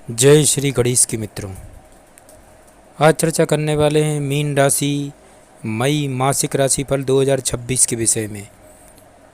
जय श्री गणेश के मित्रों। आज चर्चा करने वाले हैं मीन राशि मई मासिक राशिफल 2026 के विषय में।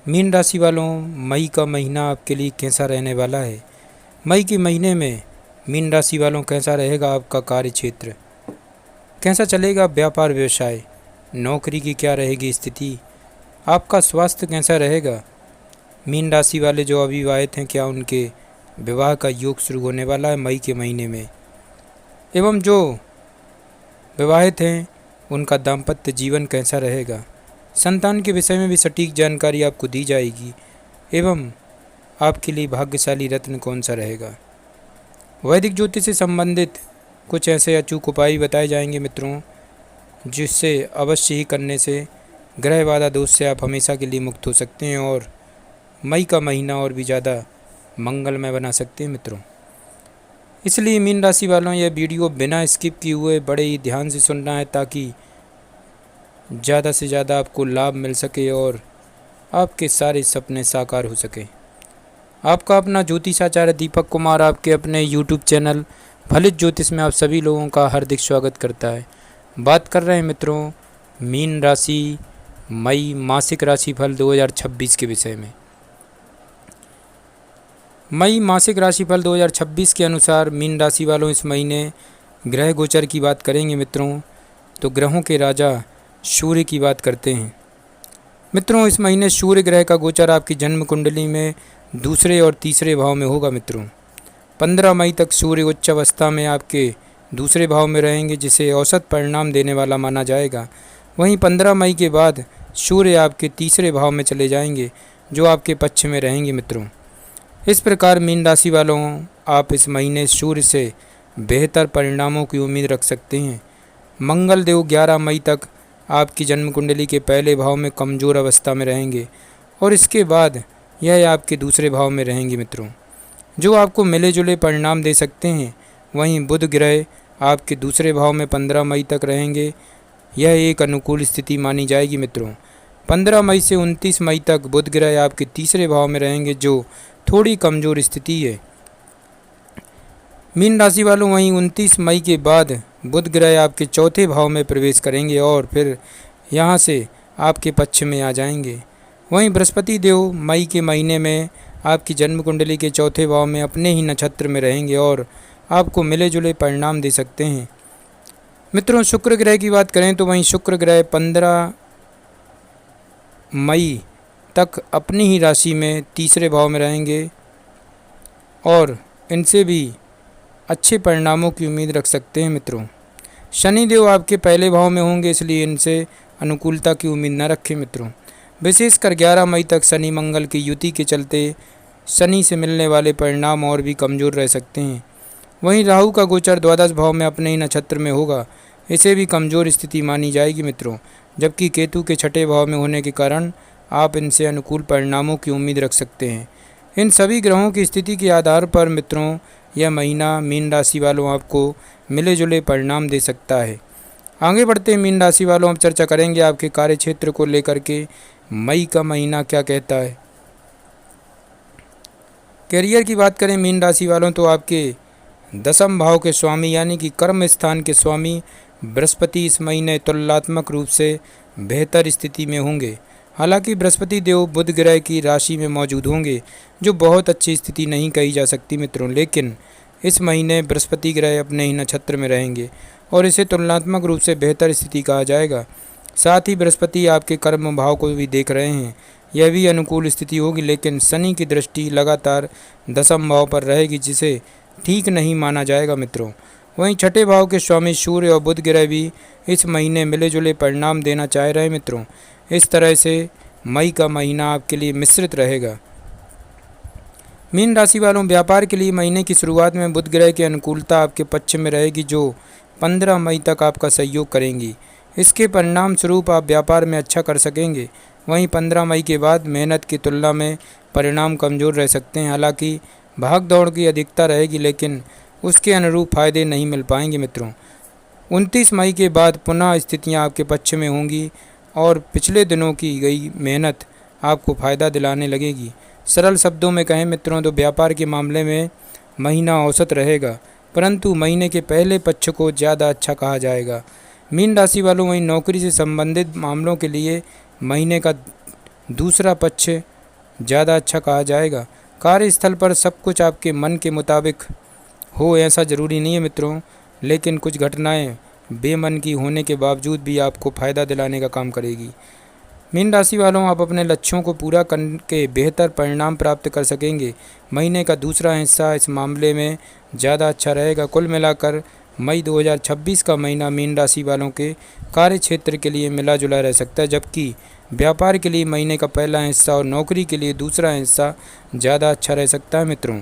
मीन राशि वालों, मई का महीना आपके लिए कैसा रहने वाला है? मई के महीने में मीन राशि वालों कैसा रहेगा आपका कार्य क्षेत्र? कैसा चलेगा व्यापार व्यवसाय? नौकरी की क्या रहेगी स्थिति? आपका स्वास्थ्य कैसा रहेगा? मीन राशि वाले जो अविवाहित हैं, क्या उनके विवाह का योग शुरू होने वाला है मई के महीने में? एवं जो विवाहित हैं उनका दाम्पत्य जीवन कैसा रहेगा? संतान के विषय में भी सटीक जानकारी आपको दी जाएगी। एवं आपके लिए भाग्यशाली रत्न कौन सा रहेगा? वैदिक ज्योतिष से संबंधित कुछ ऐसे अचूक उपाय बताए जाएंगे मित्रों, जिससे अवश्य ही करने से ग्रह बाधा दोष से आप हमेशा के लिए मुक्त हो सकते हैं और मई का महीना और भी ज़्यादा मंगलमय बना सकते हैं मित्रों। इसलिए मीन राशि वालों, यह वीडियो बिना स्किप किए हुए बड़े ही ध्यान से सुनना है, ताकि ज़्यादा से ज़्यादा आपको लाभ मिल सके और आपके सारे सपने साकार हो सके। आपका अपना ज्योतिषाचार्य दीपक कुमार आपके अपने YouTube चैनल फलित ज्योतिष में आप सभी लोगों का हार्दिक स्वागत करता है। बात कर रहे हैं मित्रों मीन राशि मई मासिक राशिफल 2026 के विषय में। मई मासिक राशिफल 2026 के अनुसार मीन राशि वालों, इस महीने ग्रह गोचर की बात करेंगे मित्रों, तो ग्रहों के राजा सूर्य की बात करते हैं। मित्रों, इस महीने सूर्य ग्रह का गोचर आपकी जन्म कुंडली में दूसरे और तीसरे भाव में होगा मित्रों। 15 मई तक सूर्य उच्च अवस्था में आपके दूसरे भाव में रहेंगे, जिसे औसत परिणाम देने वाला माना जाएगा। वहीं 15 मई के बाद सूर्य आपके तीसरे भाव में चले जाएंगे, जो आपके पक्ष में रहेंगे मित्रों। इस प्रकार मीन राशि वालों, आप इस महीने सूर्य से बेहतर परिणामों की उम्मीद रख सकते हैं। मंगल देव 11 मई तक आपकी जन्म कुंडली के पहले भाव में कमज़ोर अवस्था में रहेंगे और इसके बाद यह आपके दूसरे भाव में रहेंगे मित्रों, जो आपको मिले जुले परिणाम दे सकते हैं। वहीं बुध ग्रह आपके दूसरे भाव में 15 मई तक रहेंगे। यह एक अनुकूल स्थिति मानी जाएगी मित्रों। 15 मई से 29 मई तक बुध ग्रह आपके तीसरे भाव में रहेंगे, जो थोड़ी कमज़ोर स्थिति है। मीन राशि वालों, वहीं 29 मई के बाद बुध ग्रह आपके चौथे भाव में प्रवेश करेंगे और फिर यहाँ से आपके पक्ष में आ जाएंगे। वहीं बृहस्पति देव मई के महीने में आपकी जन्म कुंडली के चौथे भाव में अपने ही नक्षत्र में रहेंगे और आपको मिले जुले परिणाम दे सकते हैं मित्रों। शुक्र ग्रह की बात करें तो वहीं शुक्र ग्रह 15 मई तक अपनी ही राशि में तीसरे भाव में रहेंगे और इनसे भी अच्छे परिणामों की उम्मीद रख सकते हैं मित्रों। शनि देव आपके पहले भाव में होंगे, इसलिए इनसे अनुकूलता की उम्मीद न रखें मित्रों। विशेषकर 11 मई तक शनि मंगल की युति के चलते शनि से मिलने वाले परिणाम और भी कमज़ोर रह सकते हैं। वहीं राहु का गोचर द्वादश भाव में अपने ही नक्षत्र में होगा, इसे भी कमज़ोर स्थिति मानी जाएगी मित्रों। जबकि केतु के छठे भाव में होने के कारण आप इनसे अनुकूल परिणामों की उम्मीद रख सकते हैं। इन सभी ग्रहों की स्थिति के आधार पर मित्रों, यह महीना मीन राशि वालों आपको मिले जुले परिणाम दे सकता है। आगे बढ़ते मीन राशि वालों, अब चर्चा करेंगे आपके कार्य क्षेत्र को लेकर के मई का महीना क्या कहता है। करियर की बात करें मीन राशि वालों, तो आपके 10वें भाव के स्वामी यानी कि कर्म स्थान के स्वामी बृहस्पति इस महीने तुलनात्मक रूप से बेहतर स्थिति में होंगे। हालांकि बृहस्पति देव बुध ग्रह की राशि में मौजूद होंगे, जो बहुत अच्छी स्थिति नहीं कही जा सकती मित्रों, लेकिन इस महीने बृहस्पति ग्रह अपने ही नक्षत्र में रहेंगे और इसे तुलनात्मक रूप से बेहतर स्थिति कहा जाएगा। साथ ही बृहस्पति आपके कर्म भाव को भी देख रहे हैं, यह भी अनुकूल स्थिति होगी, लेकिन शनि की दृष्टि लगातार 10वें भाव पर रहेगी, जिसे ठीक नहीं माना जाएगा मित्रों। वहीं छठे भाव के स्वामी सूर्य और बुध ग्रह भी इस महीने मिले जुले परिणाम देना चाह रहे हैं मित्रों। इस तरह से मई का महीना आपके लिए मिश्रित रहेगा। मीन राशि वालों, व्यापार के लिए महीने की शुरुआत में बुध ग्रह की अनुकूलता आपके पक्ष में रहेगी, जो 15 मई तक आपका सहयोग करेंगी। इसके परिणाम स्वरूप आप व्यापार में अच्छा कर सकेंगे। वहीं 15 मई के बाद मेहनत की तुलना में परिणाम कमज़ोर रह सकते हैं। हालांकि भाग दौड़ की अधिकता रहेगी, लेकिन उसके अनुरूप फायदे नहीं मिल पाएंगे मित्रों। 29 मई के बाद पुनः स्थितियां आपके पक्ष में होंगी और पिछले दिनों की गई मेहनत आपको फ़ायदा दिलाने लगेगी। सरल शब्दों में कहें मित्रों, तो व्यापार के मामले में महीना औसत रहेगा। परंतु महीने के पहले पक्ष को ज़्यादा अच्छा कहा जाएगा। मीन राशि वालों, वहीं नौकरी से संबंधित मामलों के लिए महीने का दूसरा पक्ष ज़्यादा अच्छा कहा जाएगा। कार्यस्थल पर सब कुछ आपके मन के मुताबिक हो ऐसा ज़रूरी नहीं है मित्रों, लेकिन कुछ घटनाएं बेमन की होने के बावजूद भी आपको फ़ायदा दिलाने का काम करेगी। मीन राशि वालों, आप अपने लक्ष्यों को पूरा करके बेहतर परिणाम प्राप्त कर सकेंगे। महीने का दूसरा हिस्सा इस मामले में ज़्यादा अच्छा रहेगा। कुल मिलाकर मई 2026 का महीना मीन राशि वालों के कार्य क्षेत्र के लिए मिला जुला रह सकता है, जबकि व्यापार के लिए महीने का पहला हिस्सा और नौकरी के लिए दूसरा हिस्सा ज़्यादा अच्छा रह सकता है मित्रों।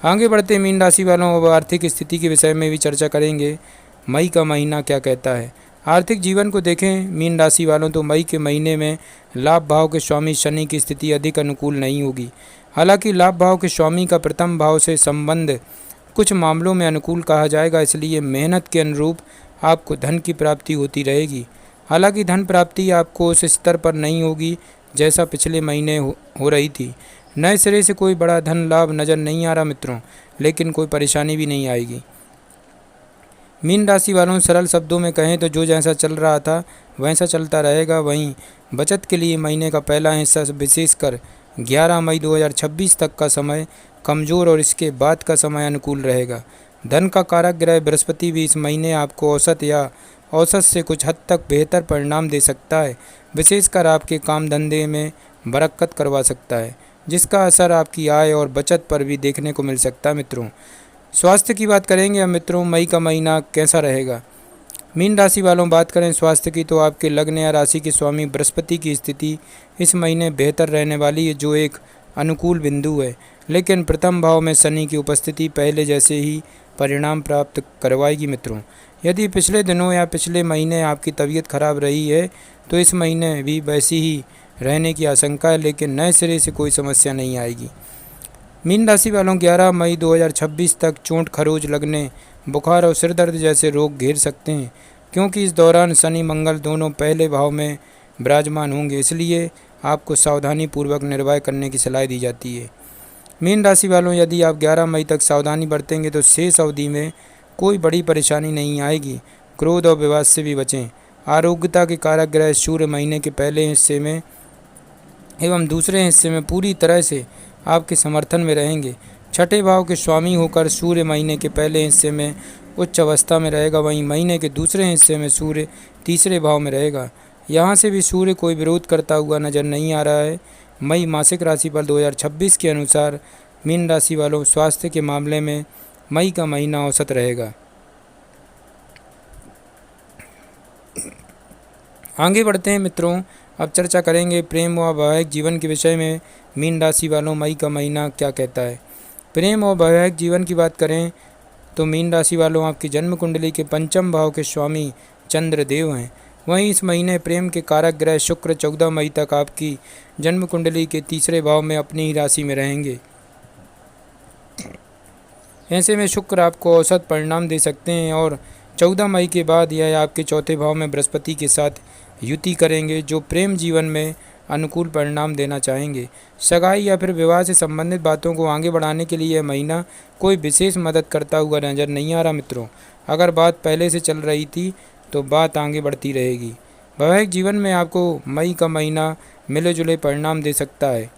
आगे बढ़ते मीन राशि वालों, अब आर्थिक स्थिति के विषय में भी चर्चा करेंगे। मई का महीना क्या कहता है। आर्थिक जीवन को देखें मीन राशि वालों, तो मई के महीने में लाभ भाव के स्वामी शनि की स्थिति अधिक अनुकूल नहीं होगी। हालांकि लाभ भाव के स्वामी का प्रथम भाव से संबंध कुछ मामलों में अनुकूल कहा जाएगा, इसलिए मेहनत के अनुरूप आपको धन की प्राप्ति होती रहेगी। हालांकि धन प्राप्ति आपको उस स्तर पर नहीं होगी जैसा पिछले महीने हो रही थी। नए सिरे से कोई बड़ा धन लाभ नज़र नहीं आ रहा मित्रों, लेकिन कोई परेशानी भी नहीं आएगी। मीन राशि वालों, सरल शब्दों में कहें तो जो जैसा चल रहा था वैसा चलता रहेगा। वहीं बचत के लिए महीने का पहला हिस्सा विशेषकर 11 मई 2026 तक का समय कमज़ोर और इसके बाद का समय अनुकूल रहेगा। धन का कारक ग्रह बृहस्पति भी इस महीने आपको औसत या औसत से कुछ हद तक बेहतर परिणाम दे सकता है, विशेषकर आपके काम धंधे में बरकत करवा सकता है, जिसका असर आपकी आय और बचत पर भी देखने को मिल सकता है मित्रों। स्वास्थ्य की बात करेंगे अब मित्रों, मई का महीना कैसा रहेगा। मीन राशि वालों, बात करें स्वास्थ्य की, तो आपके लग्न या राशि के स्वामी बृहस्पति की स्थिति इस महीने बेहतर रहने वाली है, जो एक अनुकूल बिंदु है। लेकिन प्रथम भाव में शनि की उपस्थिति पहले जैसे ही परिणाम प्राप्त करवाएगी मित्रों। यदि पिछले दिनों या पिछले महीने आपकी तबीयत खराब रही है तो इस महीने भी वैसी ही रहने की आशंका है, लेकिन नए सिरे से कोई समस्या नहीं आएगी। मीन राशि वालों, 11 मई 2026 तक चोट खरोच लगने, बुखार और सिर दर्द जैसे रोग घेर सकते हैं, क्योंकि इस दौरान शनि मंगल दोनों पहले भाव में विराजमान होंगे, इसलिए आपको सावधानी पूर्वक निर्वाह करने की सलाह दी जाती है। मीन राशि वालों, यदि आप 11 मई तक सावधानी बरतेंगे तो शेष अवधि में कोई बड़ी परेशानी नहीं आएगी। क्रोध और विवाद से भी बचें। आरोग्यता के कारक ग्रह सूर्य महीने के पहले हिस्से में एवं दूसरे हिस्से में पूरी तरह से आपके समर्थन में रहेंगे। छठे भाव के स्वामी होकर सूर्य महीने के पहले हिस्से में उच्च अवस्था में रहेगा, वहीं महीने के दूसरे हिस्से में सूर्य तीसरे भाव में रहेगा। यहाँ से भी सूर्य कोई विरोध करता हुआ नजर नहीं आ रहा है। मई मासिक राशिफल 2026 के अनुसार मीन राशि वालों, स्वास्थ्य के मामले में मई का महीना औसत रहेगा। आगे बढ़ते हैं मित्रों, अब चर्चा करेंगे प्रेम व वैवाहिक जीवन के विषय में। मीन राशि वालों, मई का महीना क्या कहता है। प्रेम और वैवाहिक जीवन की बात करें तो मीन राशि वालों, आपकी जन्म कुंडली के पंचम भाव के स्वामी चंद्रदेव हैं। वहीं इस महीने प्रेम के कारक ग्रह शुक्र 14 मई तक आपकी जन्म कुंडली के तीसरे भाव में अपनी ही राशि में रहेंगे। ऐसे में शुक्र आपको औसत परिणाम दे सकते हैं और 14 मई के बाद यह आपके चौथे भाव में बृहस्पति के साथ युति करेंगे, जो प्रेम जीवन में अनुकूल परिणाम देना चाहेंगे। सगाई या फिर विवाह से संबंधित बातों को आगे बढ़ाने के लिए यह महीना कोई विशेष मदद करता हुआ नजर नहीं आ रहा मित्रों। अगर बात पहले से चल रही थी तो बात आगे बढ़ती रहेगी। वैवाहिक जीवन में आपको मई का महीना मिले जुले परिणाम दे सकता है।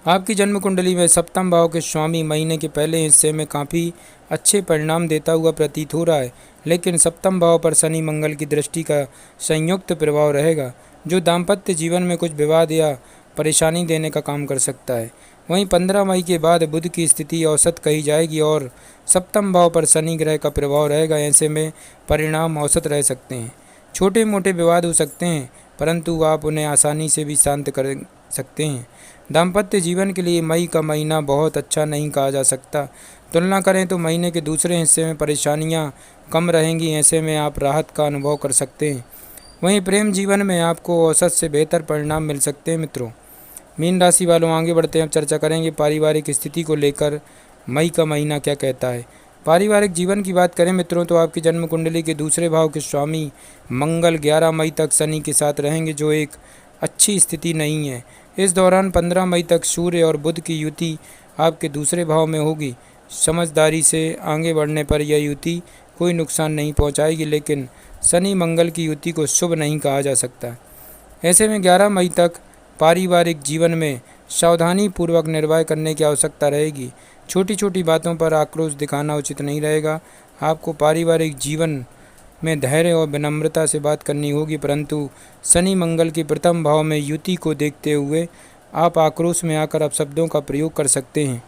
आपकी जन्म कुंडली में सप्तम भाव के स्वामी महीने के पहले हिस्से में काफ़ी अच्छे परिणाम देता हुआ प्रतीत हो रहा है, लेकिन सप्तम भाव पर शनि मंगल की दृष्टि का संयुक्त प्रभाव रहेगा, जो दाम्पत्य जीवन में कुछ विवाद या परेशानी देने का काम कर सकता है। वहीं 15 मई के बाद बुध की स्थिति औसत कही जाएगी और सप्तम भाव पर शनि ग्रह का प्रभाव रहेगा। ऐसे में परिणाम औसत रह सकते हैं। छोटे मोटे विवाद हो सकते हैं, परंतु आप उन्हें आसानी से भी शांत कर सकते हैं। दाम्पत्य जीवन के लिए मई का महीना बहुत अच्छा नहीं कहा जा सकता। तुलना करें तो महीने के दूसरे हिस्से में परेशानियां कम रहेंगी, ऐसे में आप राहत का अनुभव कर सकते हैं। वहीं प्रेम जीवन में आपको औसत से बेहतर परिणाम मिल सकते हैं मित्रों। मीन राशि वालों, आगे बढ़ते हैं, अब चर्चा करेंगे पारिवारिक स्थिति को लेकर मई का महीना क्या कहता है। पारिवारिक जीवन की बात करें मित्रों, तो आपकी जन्म कुंडली के दूसरे भाव के स्वामी मंगल 11 मई तक शनि के साथ रहेंगे, जो एक अच्छी स्थिति नहीं है। इस दौरान 15 मई तक सूर्य और बुध की युति आपके दूसरे भाव में होगी। समझदारी से आगे बढ़ने पर यह युति कोई नुकसान नहीं पहुंचाएगी, लेकिन शनि मंगल की युति को शुभ नहीं कहा जा सकता। ऐसे में 11 मई तक पारिवारिक जीवन में सावधानी पूर्वक निर्वाह करने की आवश्यकता रहेगी। छोटी छोटी बातों पर आक्रोश दिखाना उचित नहीं रहेगा। आपको पारिवारिक जीवन में धैर्य और विनम्रता से बात करनी होगी, परंतु शनि मंगल के प्रथम भाव में युति को देखते हुए आप आक्रोश में आकर अपशब्दों का प्रयोग कर सकते हैं।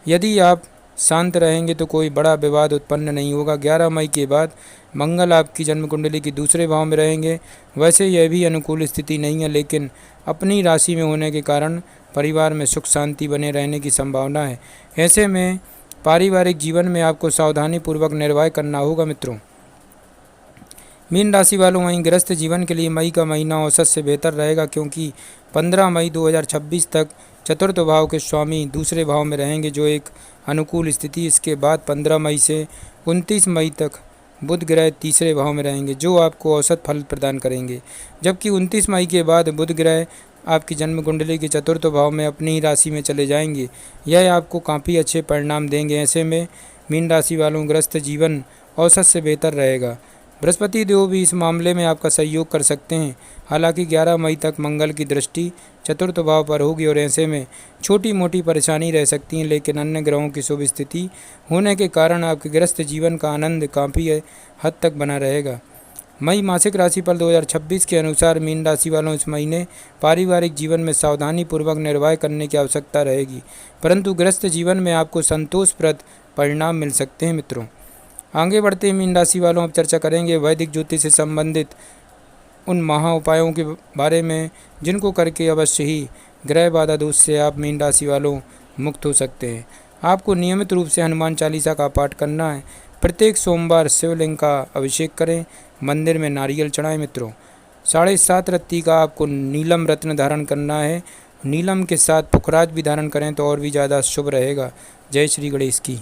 यदि आप शांत रहेंगे तो कोई बड़ा विवाद उत्पन्न नहीं होगा। 11 मई के बाद मंगल आपकी जन्म कुंडली के दूसरे भाव में रहेंगे। वैसे यह भी अनुकूल स्थिति नहीं है, लेकिन अपनी राशि में होने के कारण परिवार में सुख शांति बने रहने की संभावना है। ऐसे में पारिवारिक जीवन में आपको सावधानी पूर्वक निर्वाह करना होगा। मित्रों, मीन राशि वालों, वहीं गृहस्थ जीवन के लिए मई का महीना औसत से बेहतर रहेगा, क्योंकि 15 मई 2026 तक चतुर्थ भाव के स्वामी दूसरे भाव में रहेंगे, जो एक अनुकूल स्थिति। इसके बाद 15 मई से 29 मई तक बुध ग्रह तीसरे भाव में रहेंगे, जो आपको औसत फल प्रदान करेंगे, जबकि 29 मई के बाद बुध ग्रह आपकी जन्म कुंडली के चतुर्थ भाव में अपनी ही राशि में चले जाएंगे। यह आपको काफ़ी अच्छे परिणाम देंगे। ऐसे में मीन राशि वालों गृहस्थ जीवन औसत से बेहतर रहेगा। बृहस्पति देव भी इस मामले में आपका सहयोग कर सकते हैं। हालांकि 11 मई तक मंगल की दृष्टि चतुर्थ भाव पर होगी और ऐसे में छोटी मोटी परेशानी रह सकती है, लेकिन अन्य ग्रहों की शुभ स्थिति होने के कारण आपके गृहस्थ जीवन का आनंद काफ़ी हद तक बना रहेगा। मई मासिक राशिफल 2026 के अनुसार मीन राशि वालों इस महीने पारिवारिक जीवन में सावधानी पूर्वक निर्वाह करने की आवश्यकता रहेगी, परंतु गृहस्थ जीवन में आपको संतोषप्रद परिणाम मिल सकते हैं। मित्रों, आगे बढ़ते हैं मीन राशि वालों, अब चर्चा करेंगे वैदिक ज्योतिष से संबंधित उन महा उपायों के बारे में, जिनको करके अवश्य ही ग्रह बाधा दोष से आप मीन राशि वालों मुक्त हो सकते हैं। आपको नियमित रूप से हनुमान चालीसा का पाठ करना है। प्रत्येक सोमवार शिवलिंग का अभिषेक करें, मंदिर में नारियल चढ़ाएं। मित्रों, 7.5 रत्ती का आपको नीलम रत्न धारण करना है। नीलम के साथ पुखराज भी धारण करें तो और भी ज़्यादा शुभ रहेगा। जय श्री गणेश की।